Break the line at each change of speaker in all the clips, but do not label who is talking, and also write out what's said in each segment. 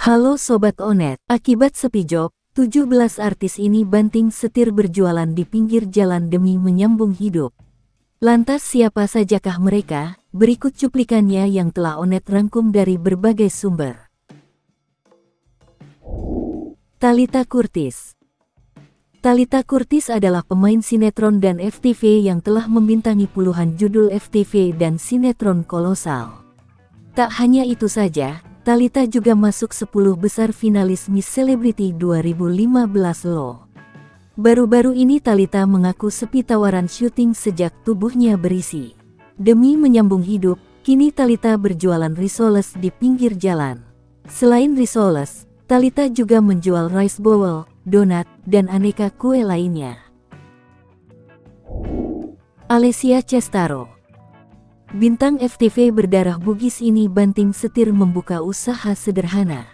Halo Sobat Onet, akibat sepi job, 17 artis ini banting setir berjualan di pinggir jalan demi menyambung hidup. Lantas siapa sajakah mereka? Berikut cuplikannya yang telah Onet rangkum dari berbagai sumber. Thalita Curtis. Thalita Curtis adalah pemain sinetron dan FTV yang telah membintangi puluhan judul FTV dan sinetron kolosal. Tak hanya itu saja, Thalita juga masuk 10 besar finalis Miss Celebrity 2015 loh. Baru-baru ini Thalita mengaku sepi tawaran syuting sejak tubuhnya berisi. Demi menyambung hidup, kini Thalita berjualan risoles di pinggir jalan. Selain risoles, Thalita juga menjual rice bowl, donat, dan aneka kue lainnya. Alessia Cestaro. Bintang FTV berdarah Bugis ini banting setir membuka usaha sederhana.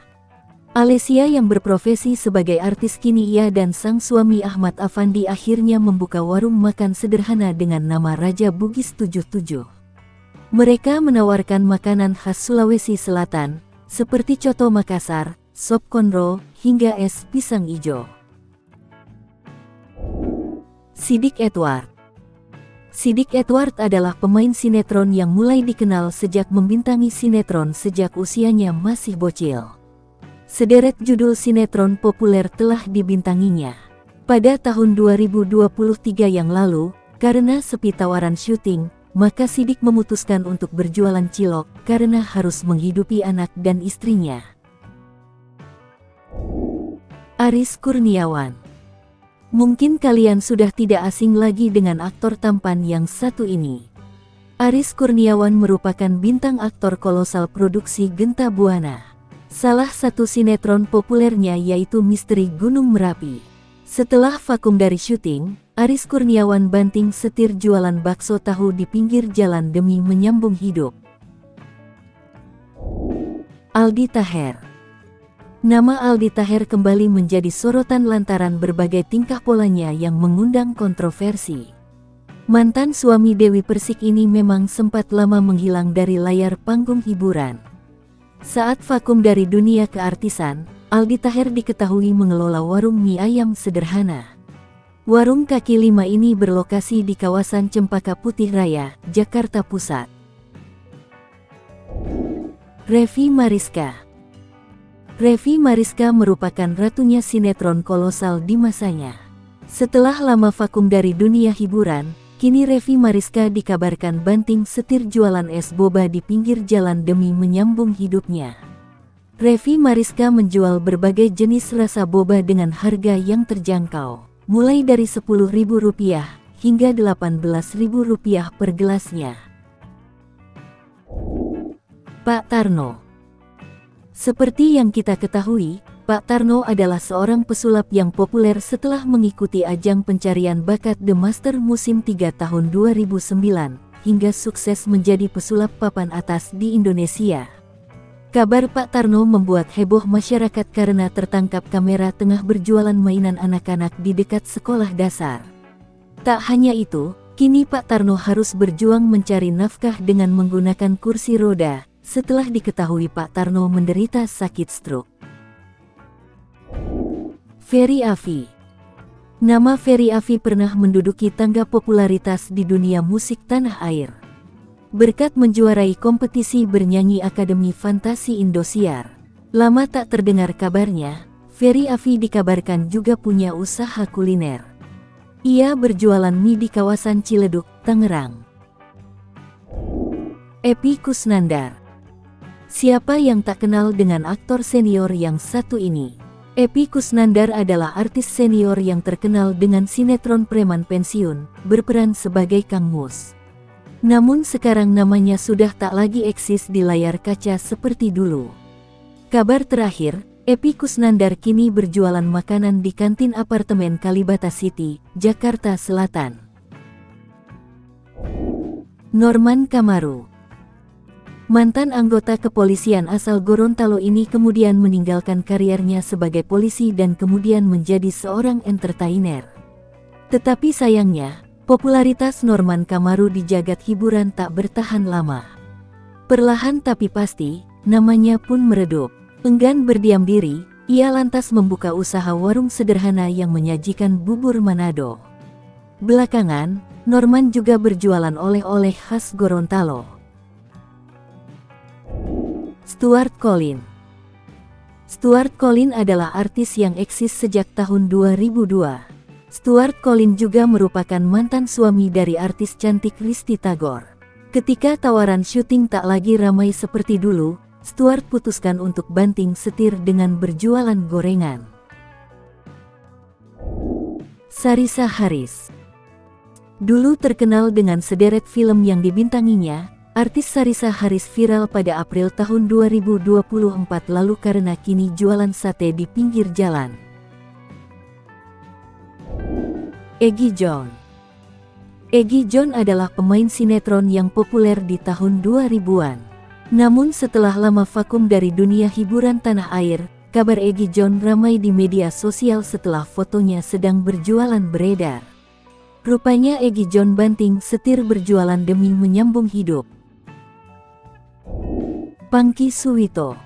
Alessia yang berprofesi sebagai artis kini ia dan sang suami Ahmad Afandi akhirnya membuka warung makan sederhana dengan nama Raja Bugis 77. Mereka menawarkan makanan khas Sulawesi Selatan, seperti coto Makassar, sop konro, hingga es pisang ijo. Siddiq Edward. Siddiq Edward adalah pemain sinetron yang mulai dikenal sejak membintangi sinetron sejak usianya masih bocil. Sederet judul sinetron populer telah dibintanginya. Pada tahun 2023 yang lalu, karena sepi tawaran syuting, maka Siddiq memutuskan untuk berjualan cilok karena harus menghidupi anak dan istrinya. Aris Kurniawan. Mungkin kalian sudah tidak asing lagi dengan aktor tampan yang satu ini. Aris Kurniawan merupakan bintang aktor kolosal produksi Genta Buana. Salah satu sinetron populernya yaitu Misteri Gunung Merapi. Setelah vakum dari syuting, Aris Kurniawan banting setir jualan bakso tahu di pinggir jalan demi menyambung hidup. Aldi Taher. Nama Aldi Taher kembali menjadi sorotan lantaran berbagai tingkah polanya yang mengundang kontroversi. Mantan suami Dewi Persik ini memang sempat lama menghilang dari layar panggung hiburan. Saat vakum dari dunia keartisan, Aldi Taher diketahui mengelola warung mie ayam sederhana. Warung kaki lima ini berlokasi di kawasan Cempaka Putih Raya, Jakarta Pusat. Revi Mariska. Revi Mariska merupakan ratunya sinetron kolosal di masanya. Setelah lama vakum dari dunia hiburan, kini Revi Mariska dikabarkan banting setir jualan es boba di pinggir jalan demi menyambung hidupnya. Revi Mariska menjual berbagai jenis rasa boba dengan harga yang terjangkau, mulai dari Rp10.000 hingga Rp18.000 per gelasnya. Pak Tarno. Seperti yang kita ketahui, Pak Tarno adalah seorang pesulap yang populer setelah mengikuti ajang pencarian bakat The Master musim 3 tahun 2009, hingga sukses menjadi pesulap papan atas di Indonesia. Kabar Pak Tarno membuat heboh masyarakat karena tertangkap kamera tengah berjualan mainan anak-anak di dekat sekolah dasar. Tak hanya itu, kini Pak Tarno harus berjuang mencari nafkah dengan menggunakan kursi roda, setelah diketahui Pak Tarno menderita sakit stroke. Ferry Afi. Nama Ferry Afi pernah menduduki tangga popularitas di dunia musik tanah air. Berkat menjuarai kompetisi bernyanyi Akademi Fantasi Indosiar. Lama tak terdengar kabarnya, Ferry Afi dikabarkan juga punya usaha kuliner. Ia berjualan mie di kawasan Ciledug, Tangerang. Epy Kusnandar. Siapa yang tak kenal dengan aktor senior yang satu ini? Epy Kusnandar adalah artis senior yang terkenal dengan sinetron preman pensiun, berperan sebagai Kang Mus. Namun sekarang namanya sudah tak lagi eksis di layar kaca seperti dulu. Kabar terakhir, Epy Kusnandar kini berjualan makanan di kantin apartemen Kalibata City, Jakarta Selatan. Norman Kamaru. Mantan anggota kepolisian asal Gorontalo ini kemudian meninggalkan karirnya sebagai polisi dan kemudian menjadi seorang entertainer. Tetapi sayangnya, popularitas Norman Kamaru di jagat hiburan tak bertahan lama. Perlahan tapi pasti, namanya pun meredup. Enggan berdiam diri, ia lantas membuka usaha warung sederhana yang menyajikan bubur Manado. Belakangan, Norman juga berjualan oleh-oleh khas Gorontalo. Stuart Collin. Stuart Collin adalah artis yang eksis sejak tahun 2002. Stuart Collin juga merupakan mantan suami dari artis cantik Risty Tagor. Ketika tawaran syuting tak lagi ramai seperti dulu, Stuart putuskan untuk banting setir dengan berjualan gorengan. Sarisa Harris. Dulu terkenal dengan sederet film yang dibintanginya, artis Sarisa Harris viral pada April tahun 2024 lalu karena kini jualan sate di pinggir jalan. Egi John. Egi John adalah pemain sinetron yang populer di tahun 2000-an. Namun setelah lama vakum dari dunia hiburan tanah air, kabar Egi John ramai di media sosial setelah fotonya sedang berjualan beredar. Rupanya Egi John banting setir berjualan demi menyambung hidup. Pangky Suwito.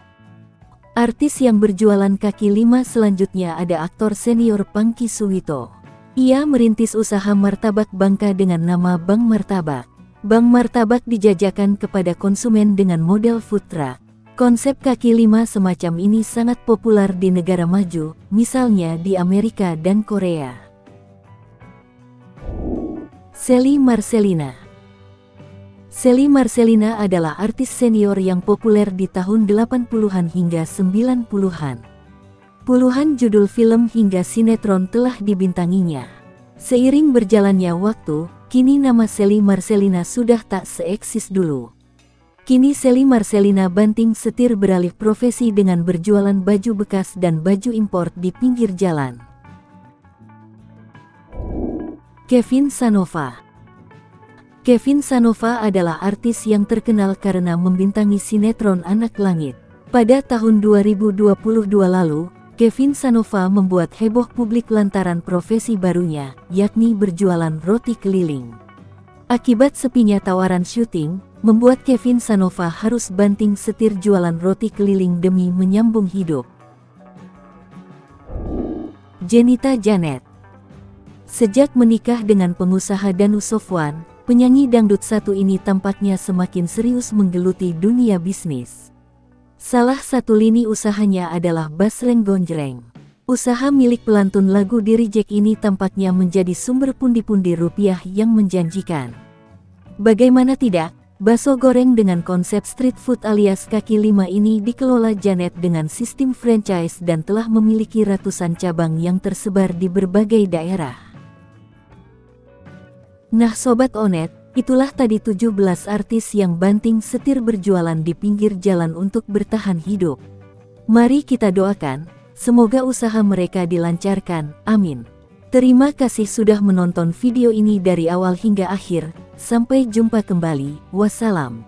Artis yang berjualan kaki lima selanjutnya ada aktor senior Pangky Suwito. Ia merintis usaha martabak Bangka dengan nama Bang Martabak. Bang Martabak dijajakan kepada konsumen dengan model food truck. Konsep kaki lima semacam ini sangat populer di negara maju, misalnya di Amerika dan Korea. Shelly Marcelina. Shelly Marcelina adalah artis senior yang populer di tahun 80-an hingga 90-an. Puluhan judul film hingga sinetron telah dibintanginya. Seiring berjalannya waktu, kini nama Shelly Marcelina sudah tak seeksis dulu. Kini Shelly Marcelina banting setir beralih profesi dengan berjualan baju bekas dan baju impor di pinggir jalan. Kevin Sanova. Kevin Sanova adalah artis yang terkenal karena membintangi sinetron Anak Langit. Pada tahun 2022 lalu, Kevin Sanova membuat heboh publik lantaran profesi barunya, yakni berjualan roti keliling. Akibat sepinya tawaran syuting, membuat Kevin Sanova harus banting setir jualan roti keliling demi menyambung hidup. Jenita Janet. Sejak menikah dengan pengusaha Danu Sofwan, penyanyi dangdut satu ini tampaknya semakin serius menggeluti dunia bisnis. Salah satu lini usahanya adalah Basreng Gonjreng. Usaha milik pelantun lagu Diri Jack ini tampaknya menjadi sumber pundi-pundi rupiah yang menjanjikan. Bagaimana tidak, bakso goreng dengan konsep street food alias kaki lima ini dikelola Janet dengan sistem franchise dan telah memiliki ratusan cabang yang tersebar di berbagai daerah. Nah Sobat Onet, itulah tadi 17 artis yang banting setir berjualan di pinggir jalan untuk bertahan hidup. Mari kita doakan, semoga usaha mereka dilancarkan, amin. Terima kasih sudah menonton video ini dari awal hingga akhir, sampai jumpa kembali, wassalam.